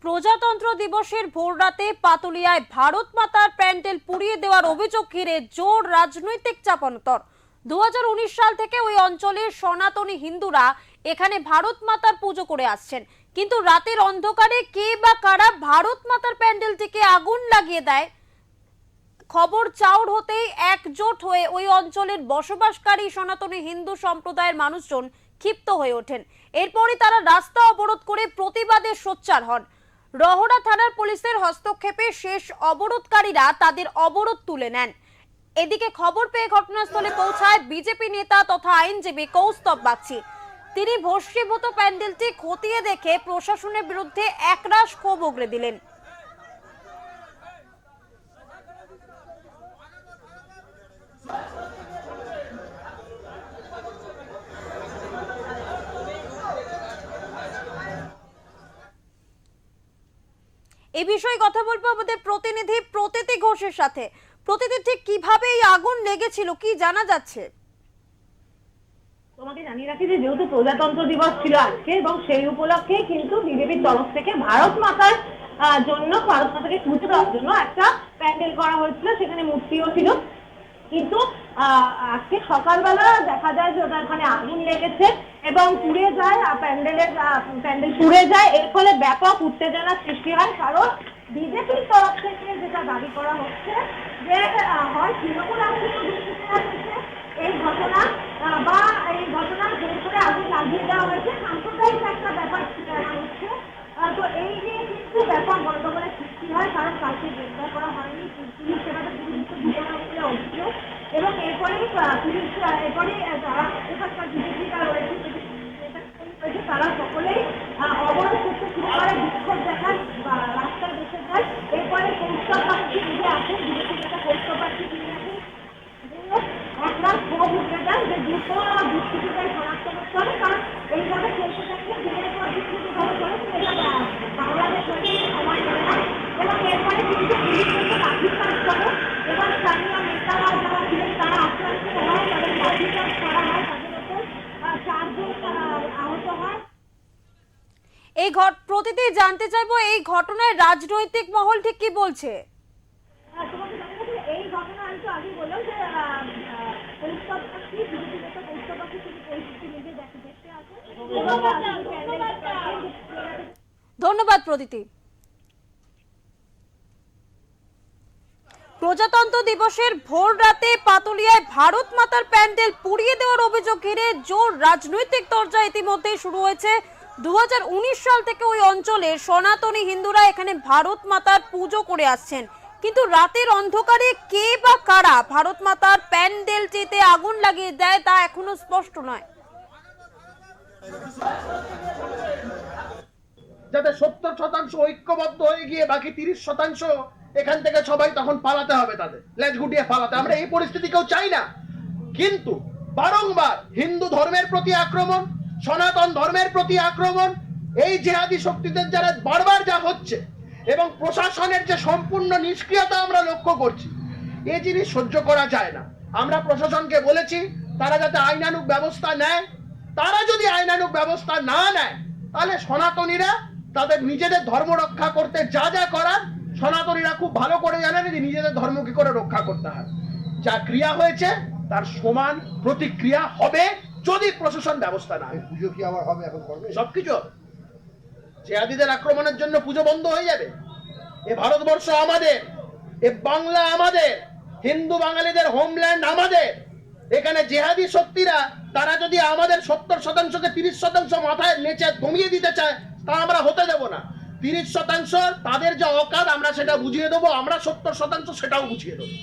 প্রজাতন্ত্র দিবসের ভোররাতে পাতুলিয়ায় ভারত মাতার প্যান্ডেল পুড়িয়ে দেওয়ার অভিযোগ ঘিরে জোর রাজনৈতিক চাপানোতর। 2019 সাল থেকে ওই অঞ্চলের সনাতনী হিন্দুরা এখানে ভারত মাতার পুজো করে আসছেন, কিন্তু রাতের অন্ধকারে কে বা কারা ভারত মাতার প্যান্ডেলটিকে আগুন লাগিয়ে দেয়। খবর চাউর হতেই একজোট হয়ে ওই অঞ্চলের বসবাসকারী সনাতনী হিন্দু সম্প্রদায়ের মানুষজন ক্ষিপ্ত হয়ে ওঠেন। এরপরই তারা রাস্তা অবরোধ করে প্রতিবাদে সোচ্চার হন। রহড়া থানার পুলিশের হস্তক্ষেপে শেষ অবরোধকারীরা তাদের অবরোধ তুলে নেন। এদিকে খবর পেয়ে ঘটনাস্থলে পৌঁছায় বিজেপি নেতা তথা আইনজীবী কৌস্তব বাগচি। তিনি ভস্মীভূত প্যান্ডেলটি খতিয়ে দেখে প্রশাসনের বিরুদ্ধে একরাশ ক্ষোভ উগরে দিলেন। এই বিষয়ে কথা বলবো আমাদের প্রতিনিধি প্রতীতি ঘোষের সাথে। প্রতীতি, ঠিক কিভাবে এই আগুন লেগেছিল, কি জানা যাচ্ছে? তোমাকে জানিয়ে রাখি যে যেহেতু প্রজাতন্ত্র দিবস ছিল আজকে এবং সেই উপলক্ষে কিন্তু বিজেপির তরফ থেকে ভারত মাতার জন্য ভারত মাতাকে পুজো দেওয়ার জন্য একটা প্যান্ডেল করা হয়েছিল, সেখানে মূর্তিও ছিল। কিন্তু আজকে সকালবেলা দেখা যায় যে ওখানে আগুন লেগেছে এবং পুড়ে যায়, প্যান্ডেল পুড়ে যায়। এর ফলে ব্যাপক উত্তেজনা সৃষ্টি হয়, কারণ বিজেপির তরফ থেকে যেটা দাবি করা হচ্ছে যে হয় তৃণমূল এই ঘটনা বা এই ঘটনা জোর করে আগুন লাগিয়ে দেওয়া হয়েছে, সাম্প্রদায়িক একটা ব্যাপার হচ্ছে। তো এই নিয়ে কিন্তু ব্যাপক গন্ডগোলের সৃষ্টি হয়, কারণ কাউকে গ্রেফতার করা হয়নি, পুলিশ সেটাতে বলে অভিযোগ। এবং এরপরে পুলিশ এরপরে যারা এখানকার বিজেপিরা রয়েছে তারা সকলেই অবরোধ করতে শুরু করে, বিক্ষোভ দেখান, রাস্তায় বসে যায়। এরপরে কৌস্তব বাগচি নিজে আসেন, বিজেপি নেতা কৌস্তব বাগচি তিনি আসেন, একবার ক্ষোভ উঠে দেন যে দ্রুত দুষ্কৃতিকারী শনাক্ত করতে হবে, কারণ এইভাবে চলতে থাকলে দিনের পর দিন কিন্তু ভাবে চলেছে, এটা বাংলাদেশ সময় নেবে না। এবং এরপরে কিন্তু পুলিশ কিন্তু লাঠিচার্জ করে এবং স্থানীয় নেতারা যারা ছিলেন তারা আক্রান্ত হয়, তাদের লাঠিচার্জ করা হয়, তাদের ওপর 4 জন আহত হয়। এই প্রতিটি জানতে চাইবো, এই ঘটনায় রাজনৈতিক মহল ঠিক কি বলছে? তোমাকে জানাবো এই ঘটনা আমি তো আগেই বললাম যে কৌস্তব বাগচি বিজেপি নেতা কৌস্তব বাগচি তিনি পরিস্থিতি নিজে দেখতে আসেন। ধন্যবাদ প্রতীতি। প্রজাতন্ত্র দিবসের ভোর রাতে পাতুলিয়ায় ভারত মাতার প্যান্ডেল পুড়িয়ে দেওয়ার অভিযোগ ঘিরে জোর রাজনৈতিক চর্চা ইতিমধ্যেই শুরু হয়েছে। 2019 সাল থেকে ওই অঞ্চলের সনাতনী হিন্দুরা এখানে ভারত মাতার পুজো করে আসছেন, কিন্তু রাতের অন্ধকারে কে বা কারা ভারত মাতার প্যান্ডেলটিতে আগুন লাগিয়ে দেয় তা এখনো স্পষ্ট নয়। যাতে 70% ঐক্যবদ্ধ হয়ে গিয়ে বাকি 30% এখান থেকে সবাই তখন পালাতে হবে, তাদের লেজ গুটিয়ে পালাতে। আমরা এই পরিস্থিতি কেউ চাই না, কিন্তু বারংবার হিন্দু ধর্মের প্রতি আক্রমণ, সনাতন ধর্মের প্রতি আক্রমণ, এই জিহাদি শক্তিদের যারা বারবার যা হচ্ছে এবং প্রশাসনের যে সম্পূর্ণ নিষ্ক্রিয়তা আমরা লক্ষ্য করছি, এই জিনিস সহ্য করা যায় না। আমরা প্রশাসনকে বলেছি তারা যাতে আইনানুগ ব্যবস্থা নেয়। তারা যদি আইনানুগ ব্যবস্থা না নেয় তাহলে সনাতনীরা তাদের নিজেদের ধর্ম রক্ষা করতে যা যা করার সনাতনীরা খুব ভালো করে জানেন যে নিজেদের ধর্ম কি করে রক্ষা করতে হয়। যা ক্রিয়া হয়েছে তার সমান প্রতিক্রিয়া হবে যদি প্রশাসন ব্যবস্থা না নেয়। পুজো কি আবার হবে? এখন করবে সবকিছু হবে। জিহাদিদের আক্রমণের জন্য পুজো বন্ধ হয়ে যাবে? এ ভারতবর্ষ আমাদের, এ বাংলা আমাদের, হিন্দু বাঙালিদের হোমল্যান্ড আমাদের। এখানে জিহাদি শক্তিরা তারা যদি আমাদের 70%কে 30% মাথায় নেচে দমিয়ে দিতে চায় তা আমরা হতে দেব না। 30% তাদের যে অকাত আমরা সেটা বুঝিয়ে দেবো, আমরা 70% সেটাও বুঝিয়ে দেবো।